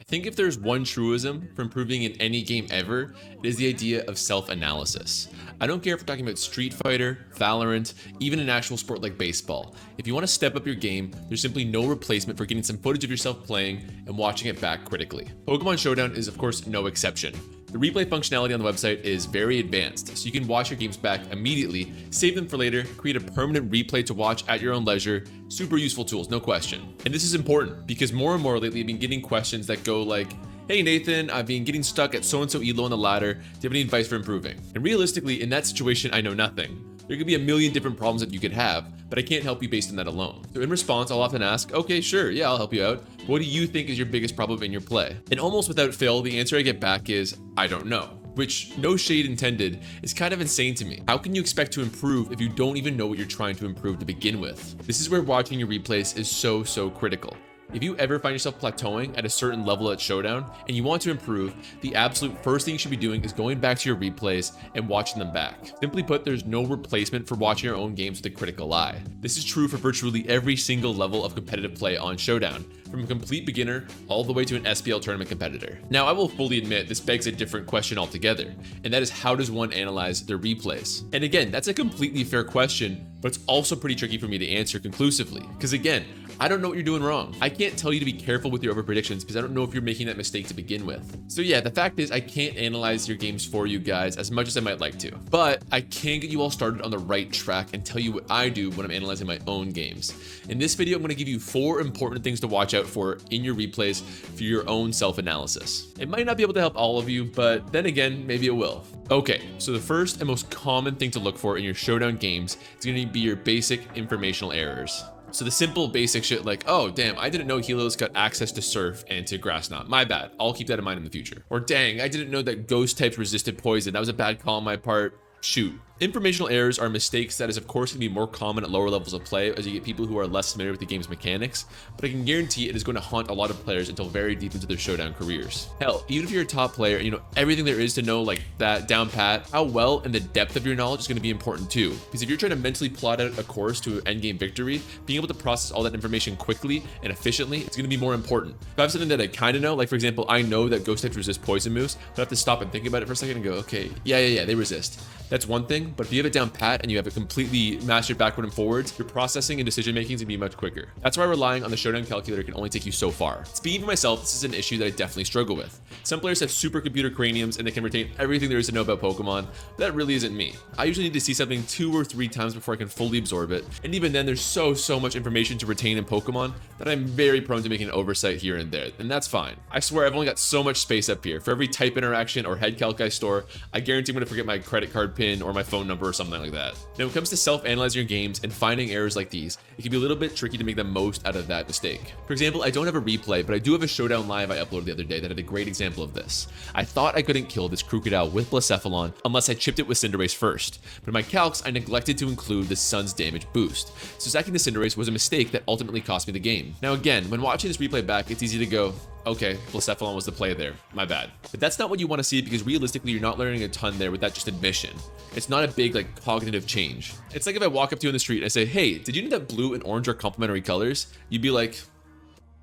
think if there's one truism for improving in any game ever, it is the idea of self-analysis. I don't care if we're talking about Street Fighter, Valorant, even an actual sport like baseball. If you want to step up your game, there's simply no replacement for getting some footage of yourself playing and watching it back critically. Pokemon Showdown is of course no exception. The replay functionality on the website is very advanced, so you can watch your games back immediately, save them for later, create a permanent replay to watch at your own leisure. Super useful tools, no question. And this is important because more and more lately I've been getting questions that go like, "Hey Nathan, I've been getting stuck at so-and-so elo on the ladder. Do you have any advice for improving?" And realistically, in that situation, I know nothing. There could be a million different problems that you could have, but I can't help you based on that alone. So in response, I'll often ask, "Okay, sure, yeah, I'll help you out. What do you think is your biggest problem in your play?" And almost without fail, the answer I get back is, "I don't know." Which, no shade intended, is kind of insane to me. How can you expect to improve if you don't even know what you're trying to improve to begin with? This is where watching your replays is so critical. If you ever find yourself plateauing at a certain level at Showdown and you want to improve, the absolute first thing you should be doing is going back to your replays and watching them back. Simply put, there's no replacement for watching your own games with a critical eye. This is true for virtually every single level of competitive play on Showdown, from a complete beginner all the way to an SPL tournament competitor. Now, I will fully admit this begs a different question altogether, and that is, how does one analyze their replays? And again, that's a completely fair question, but it's also pretty tricky for me to answer conclusively, because again, I don't know what you're doing wrong. I can't tell you to be careful with your over predictions because I don't know if you're making that mistake to begin with. So yeah, the fact is I can't analyze your games for you guys as much as I might like to, but I can get you all started on the right track and tell you what I do when I'm analyzing my own games. In this video, I'm going to give you 4 important things to watch out for in your replays for your own self-analysis. It might not be able to help all of you, but then again, maybe it will. Okay, so the first and most common thing to look for in your Showdown games is going to be your basic informational errors. So the simple basic shit like, "Oh damn, I didn't know Helos got access to Surf and to Grass Knot. My bad, I'll keep that in mind in the future." Or "Dang, I didn't know that Ghost types resisted poison. That was a bad call on my part. Shoot." Informational errors are mistakes that is of course going to be more common at lower levels of play as you get people who are less familiar with the game's mechanics, but I can guarantee it is going to haunt a lot of players until very deep into their Showdown careers. Hell, even if you're a top player and you know everything there is to know like that down pat, how well and the depth of your knowledge is going to be important too. Because if you're trying to mentally plot out a course to an endgame victory, being able to process all that information quickly and efficiently is going to be more important. If I have something that I kind of know, like for example, I know that Ghost types resist poison moves, but I have to stop and think about it for a second and go, okay, yeah, they resist. That's one thing, but if you have it down pat and you have it completely mastered backward and forwards, your processing and decision making is gonna be much quicker. That's why relying on the Showdown calculator can only take you so far. Speaking for myself, this is an issue that I definitely struggle with. Some players have supercomputer craniums and they can retain everything there is to know about Pokemon. That really isn't me. I usually need to see something 2 or 3 times before I can fully absorb it, and even then there's so much information to retain in Pokemon that I'm very prone to making an oversight here and there, and that's fine. I swear I've only got so much space up here. For every type interaction or head calc I store, I guarantee I'm gonna forget my credit card pin or my phone number or something like that. Now, when it comes to self-analyzing your games and finding errors like these, it can be a little bit tricky to make the most out of that mistake. For example, I don't have a replay, but I do have a Showdown live I uploaded the other day that had a great example of this. I thought I couldn't kill this Crocodile with Blacephalon unless I chipped it with Cinderace first, but in my calcs, I neglected to include the Sun's damage boost. So sacking the Cinderace was a mistake that ultimately cost me the game. Now again, when watching this replay back, it's easy to go, okay, Blacephalon was the play there, my bad. But that's not what you want to see because realistically, you're not learning a ton there with that just admission. It's not a big like cognitive change. It's like if I walk up to you in the street and I say, "Hey, did you know that blue and orange are complementary colors?" You'd be like,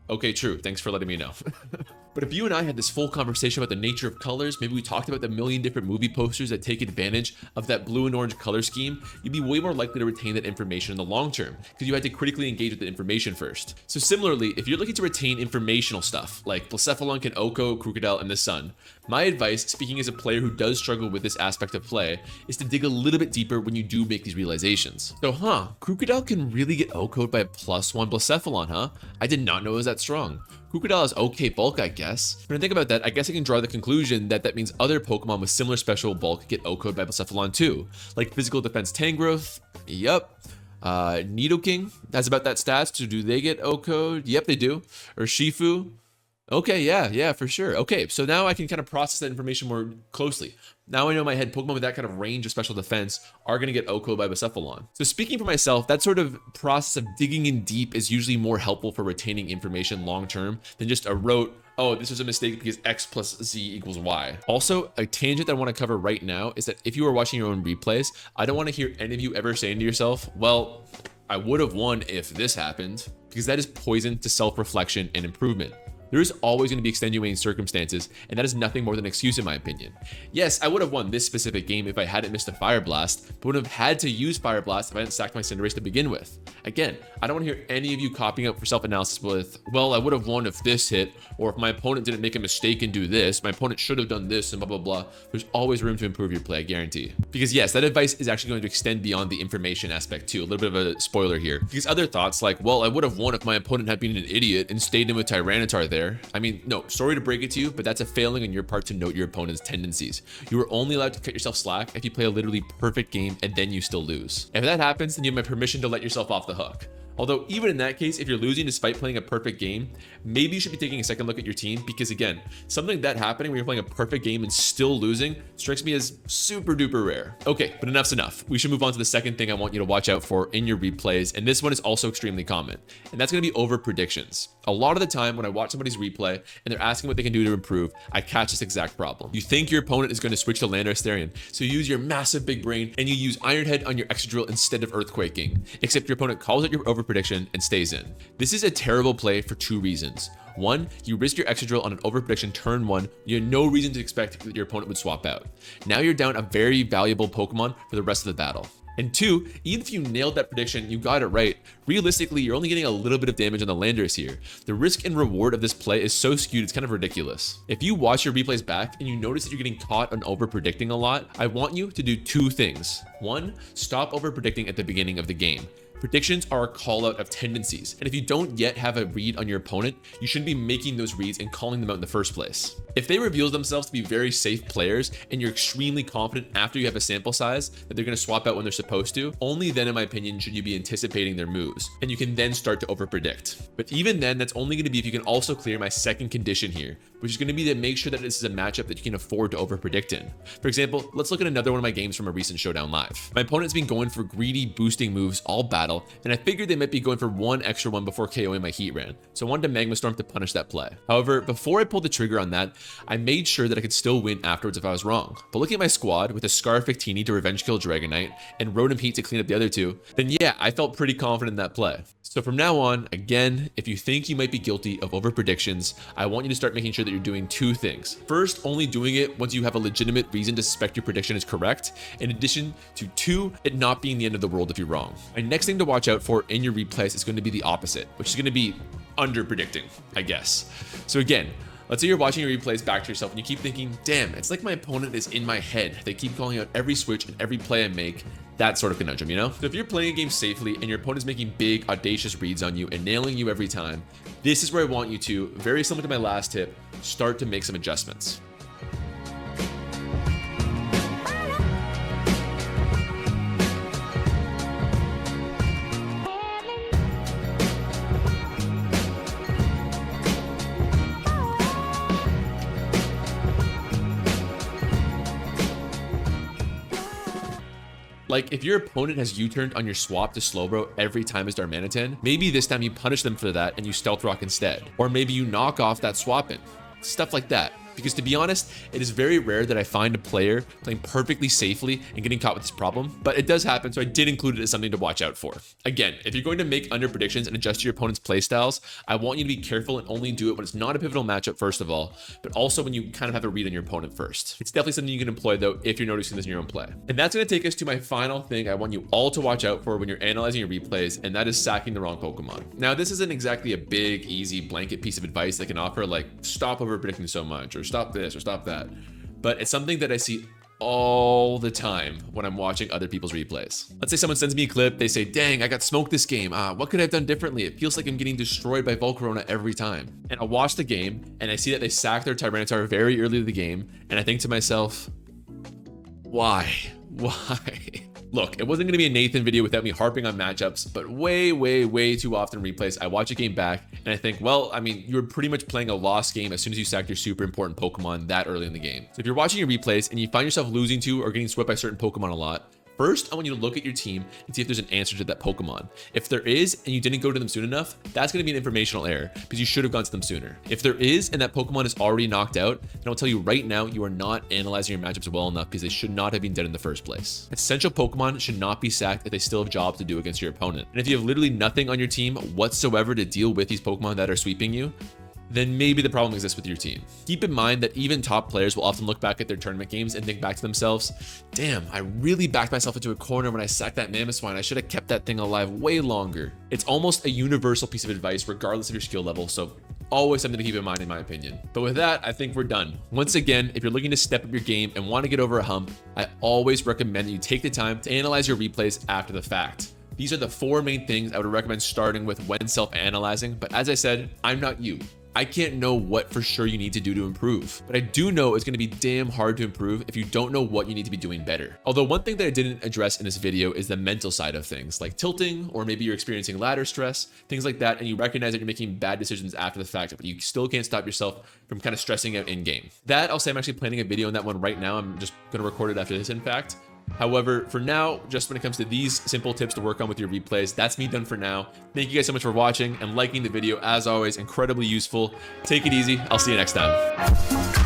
"Okay, true, thanks for letting me know." But if you and I had this full conversation about the nature of colors, maybe we talked about the million different movie posters that take advantage of that blue and orange color scheme, you'd be way more likely to retain that information in the long term because you had to critically engage with the information first. So similarly, if you're looking to retain informational stuff like Blacephalon can OHKO, Crocodile, and the Sun, my advice, speaking as a player who does struggle with this aspect of play, is to dig a little bit deeper when you do make these realizations. So Crocodile can really get OHKO'd by a +1 Blacephalon, huh? I did not know it was that strong. Crocodile has okay bulk, I guess. When I think about that, I guess I can draw the conclusion that that means other Pokemon with similar special bulk get OHKO'd by Blacephalon too, like Physical Defense Tangrowth, yup. Nidoking has about that stats, so do they get OHKO'd? Yep, they do. Or Shifu. Okay, yeah, for sure. Okay, so now I can kind of process that information more closely. Now I know in my head Pokemon with that kind of range of special defense are going to get OHKO by Blacephalon. So speaking for myself, that sort of process of digging in deep is usually more helpful for retaining information long term than just a rote, "Oh, this was a mistake because X plus Z equals Y." Also, a tangent that I want to cover right now is that if you are watching your own replays, I don't want to hear any of you ever saying to yourself, "Well, I would have won if this happened," because that is poison to self-reflection and improvement. There is always going to be extenuating circumstances, and that is nothing more than an excuse in my opinion. Yes, I would have won this specific game if I hadn't missed a Fire Blast, but would have had to use Fire Blast if I hadn't stacked my Cinderace to begin with. Again, I don't want to hear any of you copying up for self-analysis with, well, I would have won if this hit, or if my opponent didn't make a mistake and do this, my opponent should have done this, and blah, blah, blah. There's always room to improve your play, I guarantee. Because yes, that advice is actually going to extend beyond the information aspect too. A little bit of a spoiler here. Because other thoughts like, well, I would have won if my opponent had been an idiot and stayed in with Tyranitar there. I mean, no, sorry to break it to you, but that's a failing on your part to note your opponent's tendencies. You are only allowed to cut yourself slack if you play a literally perfect game and then you still lose. If that happens, then you have my permission to let yourself off the hook. Although even in that case, if you're losing despite playing a perfect game, maybe you should be taking a second look at your team, because again, something like that happening when you're playing a perfect game and still losing strikes me as super duper rare. Okay, but enough's enough. We should move on to the second thing I want you to watch out for in your replays, and this one is also extremely common, and that's going to be over predictions. A lot of the time when I watch somebody's replay and they're asking what they can do to improve, I catch this exact problem. You think your opponent is going to switch to Landorus Therian, so you use your massive big brain and you use Iron Head on your Extra Drill instead of Earthquaking, except your opponent calls out your over prediction and stays in. This is a terrible play for two reasons. One, you risk your Extra Drill on an over prediction turn one. You had no reason to expect that your opponent would swap out. Now you're down a very valuable Pokemon for the rest of the battle. And two, even if you nailed that prediction, you got it right, realistically, you're only getting a little bit of damage on the Landorus here. The risk and reward of this play is so skewed, it's kind of ridiculous. If you watch your replays back and you notice that you're getting caught on over predicting a lot, I want you to do two things. One, stop over predicting at the beginning of the game. Predictions are a call out of tendencies, and if you don't yet have a read on your opponent, you shouldn't be making those reads and calling them out in the first place. If they reveal themselves to be very safe players and you're extremely confident after you have a sample size that they're going to swap out when they're supposed to, only then, in my opinion, should you be anticipating their moves, and you can then start to over predict. But even then, that's only going to be if you can also clear my second condition here, which is going to be to make sure that this is a matchup that you can afford to over predict in. For example, let's look at another one of my games from a recent Showdown live. My opponent's been going for greedy boosting moves all battle, and I figured they might be going for one extra one before KOing my Heat Ran, so I wanted to Magma Storm to punish that play. However, before I pulled the trigger on that, I made sure that I could still win afterwards if I was wrong. But looking at my squad with a Scarfectini to revenge kill Dragonite and Rotom Heat to clean up the other two, then yeah, I felt pretty confident in that play. So from now on, again, if you think you might be guilty of over predictions, I want you to start making sure that you're doing two things. First, only doing it once you have a legitimate reason to suspect your prediction is correct, in addition to two, it not being the end of the world if you're wrong. My next thing to watch out for in your replays is going to be the opposite, which is going to be under predicting, I guess. So again, let's say you're watching your replays back to yourself and you keep thinking, damn, it's like my opponent is in my head. They keep calling out every switch and every play I make. That sort of conundrum, you know? So if you're playing a game safely and your opponent's making big, audacious reads on you and nailing you every time, this is where I want you to, very similar to my last tip, start to make some adjustments. Like, if your opponent has U-turned on your swap to Slowbro every time as Darmanitan, maybe this time you punish them for that and you Stealth Rock instead. Or maybe you knock off that swap in. Stuff like that. Because to be honest, it is very rare that I find a player playing perfectly safely and getting caught with this problem, but it does happen, so I did include it as something to watch out for. Again, if you're going to make under predictions and adjust your opponent's playstyles, I want you to be careful and only do it when it's not a pivotal matchup, first of all, but also when you kind of have a read on your opponent first. It's definitely something you can employ, though, if you're noticing this in your own play. And that's going to take us to my final thing I want you all to watch out for when you're analyzing your replays, and that is sacking the wrong Pokemon. Now, this isn't exactly a big, easy blanket piece of advice I can offer, like stop over predicting so much, or stop this, or stop that, but it's something that I see all the time when I'm watching other people's replays. Let's say someone sends me a clip, they say, dang, I got smoked this game. What could I have done differently? It feels like I'm getting destroyed by Volcarona every time. And I'll watch the game and I see that they sack their Tyranitar very early in the game, and I think to myself, why? Look, it wasn't going to be a Nathan video without me harping on matchups, but way too often in replays, I watch a game back and I think, well, I mean, you were pretty much playing a lost game as soon as you sacked your super important Pokemon that early in the game. So if you're watching your replays and you find yourself losing to or getting swept by certain Pokemon a lot, first, I want you to look at your team and see if there's an answer to that Pokemon. If there is, and you didn't go to them soon enough, that's going to be an informational error because you should have gone to them sooner. If there is, and that Pokemon is already knocked out, then I'll tell you right now, you are not analyzing your matchups well enough because they should not have been dead in the first place. Essential Pokemon should not be sacked if they still have jobs to do against your opponent. And if you have literally nothing on your team whatsoever to deal with these Pokemon that are sweeping you, then maybe the problem exists with your team. Keep in mind that even top players will often look back at their tournament games and think back to themselves, damn, I really backed myself into a corner when I sacked that mammoth swine. I should have kept that thing alive way longer. It's almost a universal piece of advice regardless of your skill level, so always something to keep in mind in my opinion. But with that, I think we're done. Once again, if you're looking to step up your game and want to get over a hump, I always recommend that you take the time to analyze your replays after the fact. These are the 4 main things I would recommend starting with when self-analyzing, but as I said, I'm not you. I can't know what for sure you need to do to improve, but I do know it's going to be damn hard to improve if you don't know what you need to be doing better. Although one thing that I didn't address in this video is the mental side of things, like tilting, or maybe you're experiencing ladder stress, things like that, and you recognize that you're making bad decisions after the fact, but you still can't stop yourself from kind of stressing out in game. That, I'll say I'm actually planning a video on that one right now. I'm just going to record it after this, in fact. However, for now, just when it comes to these simple tips to work on with your replays, that's me done for now. Thank you guys so much for watching and liking the video. As always, incredibly useful. Take it easy. I'll see you next time.